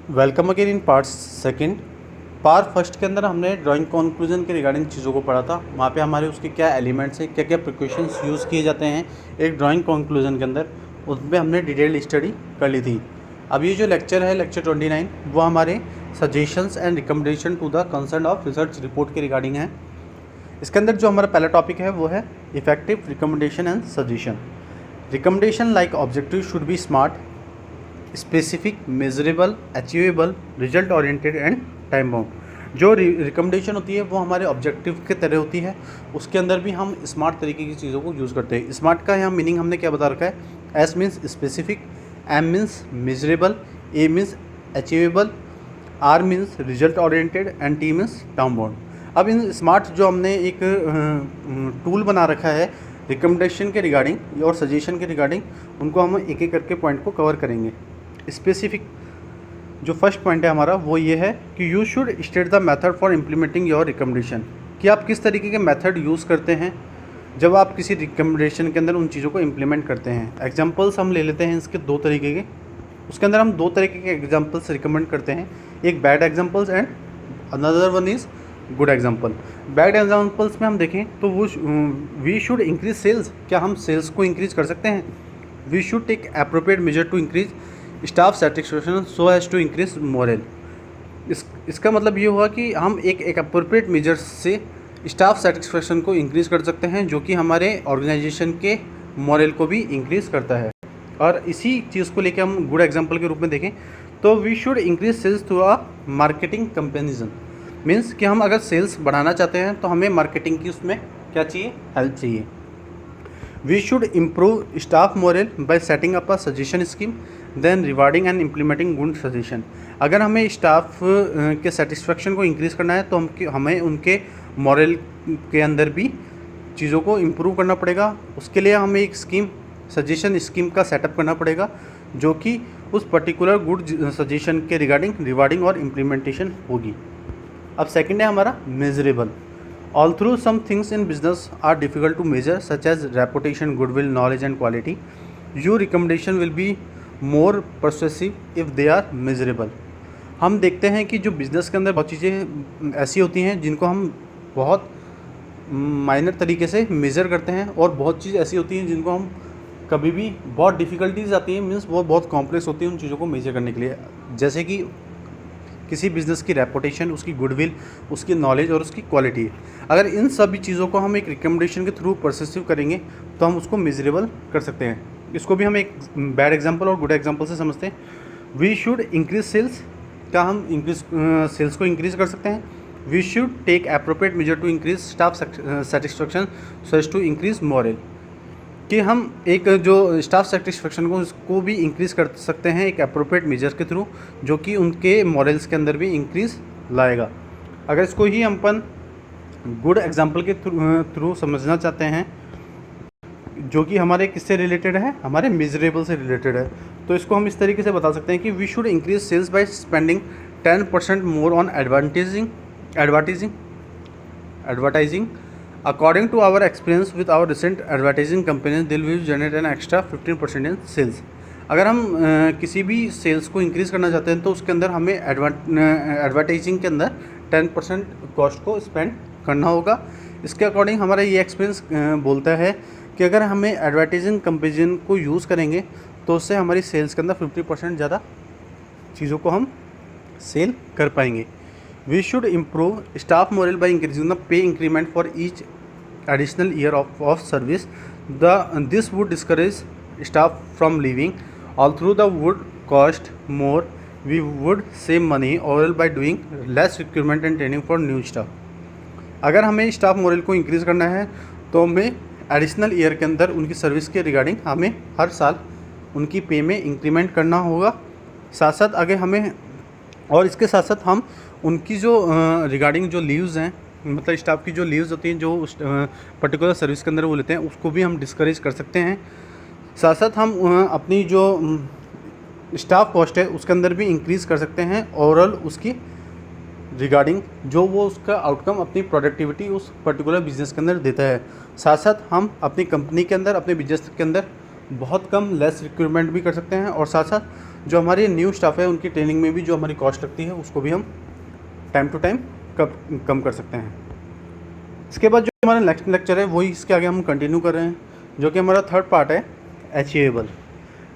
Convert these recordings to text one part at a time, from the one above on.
Welcome again in part second. Part first के अंदर हमने ड्राइंग कंक्लूजन के रिगार्डिंग चीज़ों को पढ़ा था। वहाँ पे हमारे उसके क्या एलिमेंट्स हैं, क्या क्या प्रिकॉशंस यूज़ किए जाते हैं एक ड्राइंग कंक्लूजन के अंदर, उसमें हमने डिटेल्ड स्टडी कर ली थी। अब ये जो लेक्चर है, लेक्चर 29, वो हमारे suggestions and recommendation to the concern of research report के रिगार्डिंग है। इसके अंदर जो हमारा पहला टॉपिक है वो है effective recommendation and suggestion. Recommendation like objective should be smart, specific, measurable, achievable, result oriented and time bound. जो रिकमेंडेशन होती है वो हमारे ऑब्जेक्टिव के तरह होती है, उसके अंदर भी हम स्मार्ट तरीके की चीज़ों को यूज़ करते हैं। स्मार्ट का यहाँ मीनिंग हमने क्या बता रखा है, S means specific, M means measurable, A means achievable, R means result oriented and T means time bound. अब इन स्मार्ट जो हमने एक टूल बना रखा है रिकमेंडेशन के रिगार्डिंग और सजेशन के रिगार्डिंग, उनको हम एक एक करके पॉइंट को कवर करेंगे। स्पेसिफिक जो फर्स्ट पॉइंट है हमारा वो ये है कि you should state the method for implementing your recommendation, कि आप किस तरीके के मेथड यूज़ करते हैं जब आप किसी रिकमेंडेशन के अंदर उन चीज़ों को इम्प्लीमेंट करते हैं। एग्जांपल्स हम ले लेते हैं इसके दो तरीके के, उसके अंदर हम दो तरीके के एग्जांपल्स रिकमेंड करते हैं, एक bad examples and another one is good example. Bad examples में हम देखें तो वो वी शुड इंक्रीज सेल्स, क्या हम सेल्स को इंक्रीज कर सकते हैं। We should take appropriate measure to increase staff satisfaction so as to increase morale. इसका मतलब ये हुआ कि हम एक अप्रोप्रिएट मेजर से स्टाफ सेटिस्फेक्शन को इंक्रीज़ कर सकते हैं, जो कि हमारे ऑर्गेनाइजेशन के मोरल को भी इंक्रीज़ करता है। और इसी चीज़ को लेकर हम गुड एग्जांपल के रूप में देखें तो we should increase sales through a marketing campaign. Means कि हम अगर सेल्स बढ़ाना चाहते हैं तो हमें मार्केटिंग की उसमें क्या चाहिए, हेल्प चाहिए। We should improve staff morale by setting up a suggestion scheme then rewarding and implementing good suggestion. अगर हमें स्टाफ के सेटिस्फेक्शन को इंक्रीज़ करना है तो हमें उनके मोरल के अंदर भी चीज़ों को इम्प्रूव करना पड़ेगा। उसके लिए हमें एक स्कीम, सजेशन स्कीम का सेटअप करना पड़ेगा, जो कि उस पर्टिकुलर गुड सजेशन के रिगार्डिंग रिवार्डिंग और इम्प्लीमेंटेशन होगी। अब सेकंड है हमारा measurable. Although some things in business are difficult to measure such as reputation, goodwill, knowledge and quality. Your recommendation will be more persuasive if they are measurable. हम देखते हैं कि जो बिज़नेस के अंदर बहुत चीज़ें ऐसी होती हैं जिनको हम बहुत माइनर तरीके से मेज़र करते हैं, और बहुत चीज़ ऐसी होती हैं जिनको हम कभी भी बहुत डिफ़िकल्टीज आती हैं, मीन्स वो बहुत कॉम्प्लेक्स होती हैं उन चीज़ों को मेजर करने के लिए। जैसे कि किसी बिज़नेस की रेपुटेशन, उसकी गुडविल, उसकी नॉलेज और उसकी क्वालिटी। अगर इन सभी चीज़ों को हम एक रिकमेंडेशन के थ्रू परसिस्टिव करेंगे तो हम उसको मेजरेबल कर सकते हैं। इसको भी हम एक बैड एग्जांपल और गुड एग्जांपल से समझते हैं। वी शुड इंक्रीज सेल्स, क्या हम सेल्स को इंक्रीज़ कर सकते हैं। We should take appropriate measure to increase staff satisfaction so as to increase morale, कि हम एक जो स्टाफ सेटिस्फेक्शन को उसको भी इंक्रीज़ कर सकते हैं एक अप्रोप्रिएट मेजर के थ्रू, जो कि उनके मॉरल्स के अंदर भी इंक्रीज़ लाएगा। अगर इसको ही हम अपन गुड एग्जांपल के थ्रू समझना चाहते हैं, जो कि हमारे किससे रिलेटेड है, हमारे मेजरेबल से रिलेटेड है, तो इसको हम इस तरीके से बता सकते हैं कि we should increase sales by spending 10% more on advertising. According to our experience with our recent advertising companies, they will generate an extra 15% in sales। अगर हम किसी भी सेल्स को इंक्रीज़ करना चाहते हैं तो उसके अंदर हमें एडवर्टाइजिंग के अंदर 10% कॉस्ट को स्पेंड करना होगा। इसके अकॉर्डिंग हमारा ये एक्सपीरियंस बोलता है कि अगर हमें एडवर्टाइजिंग कंपेरिजन को यूज़ करेंगे तो उससे हमारी सेल्स के अंदर 50% ज़्यादा चीज़ों को हम सेल कर पाएंगे। We should improve staff morale by increasing the pay increment for each additional year of service. This would discourage staff from leaving. Although the would cost more, we would save money overall by doing less recruitment and training for new staff. अगर हमें staff moral को increase करना है तो हमें additional year के अंदर उनकी सर्विस के रिगार्डिंग हमें हर साल उनकी पे में इंक्रीमेंट करना होगा। साथ साथ अगर हमें, और इसके साथ साथ हम उनकी जो रिगार्डिंग जो लीव्स हैं, मतलब स्टाफ की जो लीव्स होती हैं जो उस पर्टिकुलर सर्विस के अंदर वो लेते हैं, उसको भी हम डिस्करेज कर सकते हैं। साथ साथ हम अपनी जो स्टाफ कॉस्ट है उसके अंदर भी इंक्रीज़ कर सकते हैं ओवरऑल उसकी रिगार्डिंग, जो वो उसका आउटकम अपनी प्रोडक्टिविटी उस पर्टिकुलर बिजनेस के अंदर देता है। साथ साथ हम अपनी कंपनी के अंदर, अपने बिजनेस के अंदर बहुत कम लेस रिक्रूटमेंट भी कर सकते हैं, और साथ साथ जो हमारे न्यू स्टाफ है उनकी ट्रेनिंग में भी जो हमारी कॉस्ट लगती है उसको भी हम टाइम टू टाइम कम कर सकते हैं। इसके बाद जो हमारा नेक्स्ट लेक्चर है वही इसके आगे हम कंटिन्यू कर रहे हैं, जो कि हमारा थर्ड पार्ट है, achievable.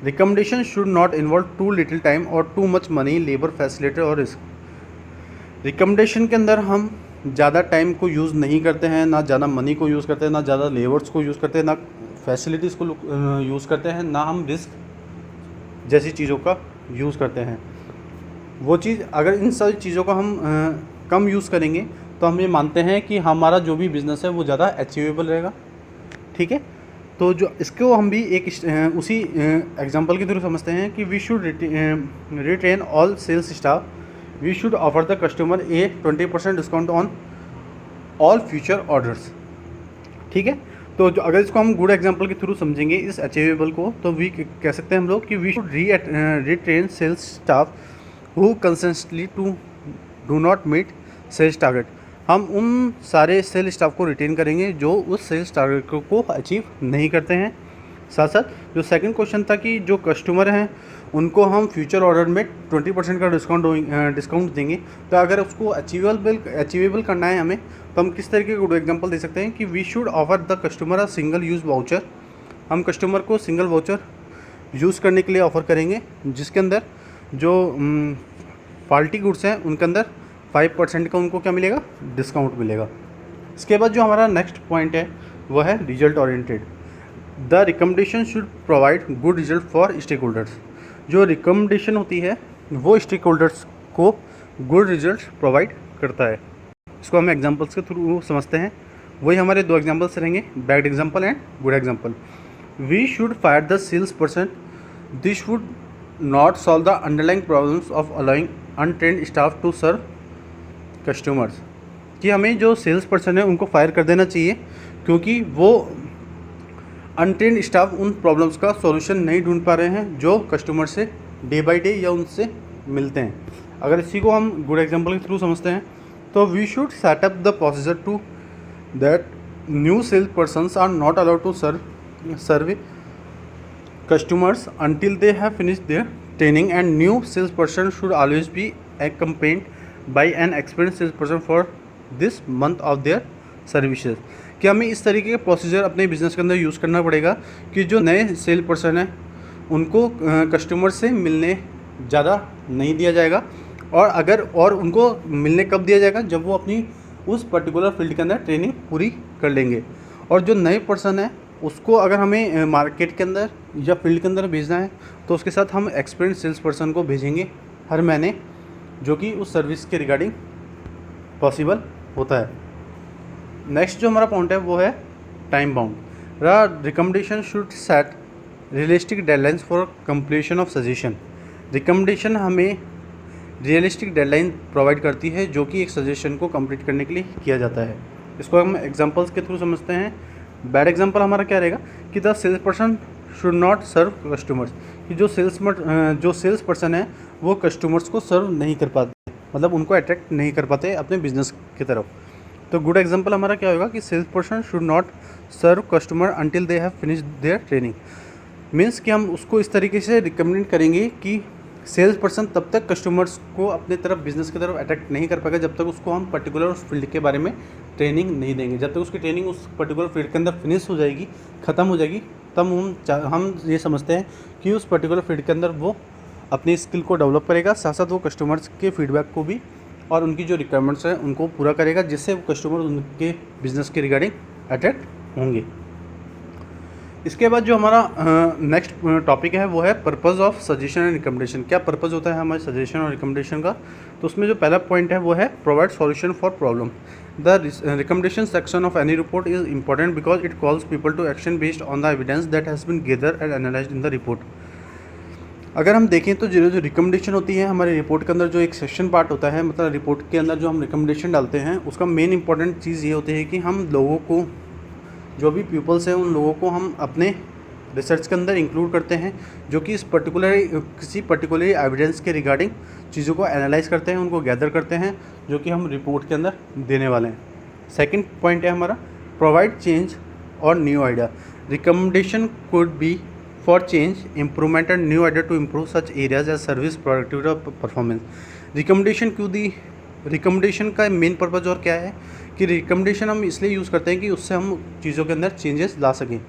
Recommendation should not involve too little time और too much money, labour, facility और रिस्क। रिकमेंडेशन के अंदर हम ज़्यादा टाइम को यूज़ नहीं करते हैं, ना ज़्यादा मनी को यूज़ करते हैं, ना ज़्यादा लेबर्स को यूज़ करते हैं, ना फैसिलिटीज़ को यूज़ करते हैं, ना हम रिस्क जैसी चीज़ों का यूज़ करते हैं। वो चीज़ अगर इन सारी चीज़ों का हम कम यूज़ करेंगे तो हम ये मानते हैं कि हमारा जो भी बिज़नेस है वो ज़्यादा अचीवेबल रहेगा। ठीक है, तो जो इसको हम भी एक उसी एग्जांपल के थ्रू समझते हैं कि we should retain all sales staff, we should offer the customer a 20% discount on all future orders. ठीक है, तो जो अगर इसको हम गुड एग्जांपल के थ्रू समझेंगे इस अचीवेबल को, तो वी कह सकते हैं हम लोग कि we should retain sales staff who consistently do not meet sales target. हम उन सारे सेल स्टाफ को रिटेन करेंगे जो उस सेल्स टारगेट को अचीव नहीं करते हैं। साथ साथ जो सेकंड क्वेश्चन था कि जो कस्टमर हैं उनको हम फ्यूचर ऑर्डर में 20% का डिस्काउंट देंगे, तो अगर उसको अचीवेबल करना है हमें, तो हम किस तरीके का गुड एग्जांपल दे सकते हैं कि we should offer the customer a single use voucher. हम कस्टमर को सिंगल वाउचर यूज़ करने के लिए ऑफ़र करेंगे, जिसके अंदर जो फॉल्टी गुड्स हैं उनके अंदर 5% का उनको क्या मिलेगा, डिस्काउंट मिलेगा। इसके बाद जो हमारा नेक्स्ट पॉइंट है वह है result oriented. The recommendation should provide good result for stakeholders. जो रिकमेंडेशन होती है वो स्टेक होल्डर्स को गुड रिजल्ट प्रोवाइड करता है। इसको हम एग्जांपल्स के थ्रू समझते हैं। वही हमारे दो एग्जांपल्स रहेंगे, bad example and good example. We should fire the sales person, this should not solve the underlying problems of allowing untrained staff to serve customers. कि हमें जो सेल्स पर्सन है उनको फायर कर देना चाहिए, क्योंकि वो अनट्रेंड स्टाफ उन प्रॉब्लम्स का सॉल्यूशन नहीं ढूंढ पा रहे हैं जो कस्टमर से डे बाय डे या उनसे मिलते हैं। अगर इसी को हम गुड एग्जांपल के थ्रू समझते हैं, तो we should set up the procedure to that new sales persons are not allowed to serve customers until they have finished their training, and new salesperson should always be accompanied by an experienced salesperson for this month of their services। कि हमें इस तरीके का procedure अपने business के अंदर use करना पड़ेगा कि जो नए सेल पर्सन हैं उनको कस्टमर से मिलने ज़्यादा नहीं दिया जाएगा, और उनको मिलने कब दिया जाएगा, जब वो अपनी उस पर्टिकुलर फील्ड के अंदर ट्रेनिंग पूरी कर लेंगे। और जो नए पर्सन है उसको अगर हमें मार्केट के अंदर या फील्ड के अंदर भेजना है, तो उसके साथ हम एक्सपीरियंस सेल्स पर्सन को भेजेंगे हर महीने, जो कि उस सर्विस के रिगार्डिंग पॉसिबल होता है। नेक्स्ट जो हमारा पॉइंट है वो है time bound. The recommendation should set realistic deadlines for completion of suggestion. Recommendation हमें रियलिस्टिक डेडलाइन प्रोवाइड करती है जो कि एक सजेशन को कंप्लीट करने के लिए किया जाता है। इसको हम एग्जांपल्स के थ्रू समझते हैं। बैड एग्जांपल हमारा क्या रहेगा कि the sales person should not serve customers. कि जो सेल्स पर्सन है वो कस्टमर्स को सर्व नहीं कर पाते, मतलब उनको अट्रैक्ट नहीं कर पाते अपने बिजनेस की तरफ। तो गुड एग्जांपल हमारा क्या होगा कि sales person should not serve customer until they have finished their training. Means कि हम उसको इस तरीके से रिकमेंड करेंगे कि सेल्स पर्सन तब तक कस्टमर्स को अपने तरफ बिजनेस की तरफ अट्रैक्ट नहीं कर पाएगा जब तक उसको हम पर्टिकुलर उस फील्ड के बारे में ट्रेनिंग नहीं देंगे। जब तक उसकी ट्रेनिंग उस पर्टिकुलर फील्ड के अंदर फिनिश हो जाएगी, ख़त्म हो जाएगी, तब हम ये समझते हैं कि उस पर्टिकुलर फील्ड के अंदर वो अपनी स्किल को डेवलप करेगा, साथ साथ वो कस्टमर्स के फीडबैक को भी और उनकी जो रिक्वायरमेंट्स हैं उनको पूरा करेगा, जिससे वो कस्टमर उनके बिज़नेस के रिगार्डिंग अट्रैक्ट होंगे। इसके बाद जो हमारा नेक्स्ट टॉपिक है वो है purpose of suggestion and recommendation. क्या पर्पज़ होता है हमारे सजेशन और रिकमेंडेशन का? तो उसमें जो पहला पॉइंट है वो है provide solution for problem. The recommendation section of any report is important because it calls people to action based on the evidence that has been gather and analysed in the report. अगर हम देखें तो जो recommendation होती है हमारे report के अंदर, जो एक सेक्शन पार्ट होता है, मतलब रिपोर्ट के अंदर जो हम रिकमेंडेशन डालते हैं, उसका मेन इंपॉर्टेंट चीज़ ये होती है कि हम लोगों को, जो भी पीपल्स हैं उन लोगों को हम अपने रिसर्च के अंदर इंक्लूड करते हैं, जो कि किसी पर्टिकुलर एविडेंस के रिगार्डिंग चीज़ों को एनालाइज करते हैं, उनको गैदर करते हैं, जो कि हम रिपोर्ट के अंदर देने वाले हैं। सेकंड पॉइंट है हमारा प्रोवाइड चेंज और new idea. Recommendation could be for change improvement and new idea to improve such areas as service productivity और परफॉर्मेंस। रिकमेंडेशन क्यों दी? रिकमेंडेशन का मेन पर्पज़ और क्या है कि रिकमेंडेशन हम इसलिए यूज़ करते हैं कि उससे हम चीज़ों के अंदर चेंजेस ला सकें,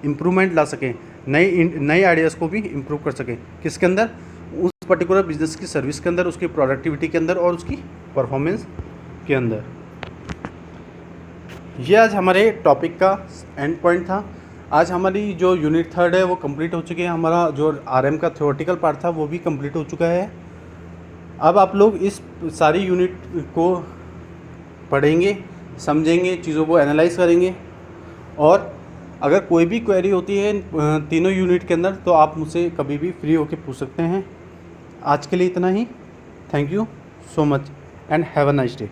इम्प्रूवमेंट ला सकें, नए आइडियाज़ को भी इम्प्रूव कर सकें। किसके अंदर? उस पर्टिकुलर बिजनेस की सर्विस के अंदर, उसकी प्रोडक्टिविटी के अंदर और उसकी परफॉर्मेंस के अंदर। ये आज हमारे टॉपिक का एंड पॉइंट था। आज हमारी जो यूनिट 3 है वो कंप्लीट हो चुकी है। हमारा जो RM का थ्योरेटिकल पार्ट था वो भी कंप्लीट हो चुका है। अब आप लोग इस सारी यूनिट को पढ़ेंगे, समझेंगे, चीज़ों को एनालाइज करेंगे, और अगर कोई भी क्वेरी होती है तीनों यूनिट के अंदर तो आप मुझसे कभी भी फ्री होकर पूछ सकते हैं। आज के लिए इतना ही। Thank you so much and have a nice day.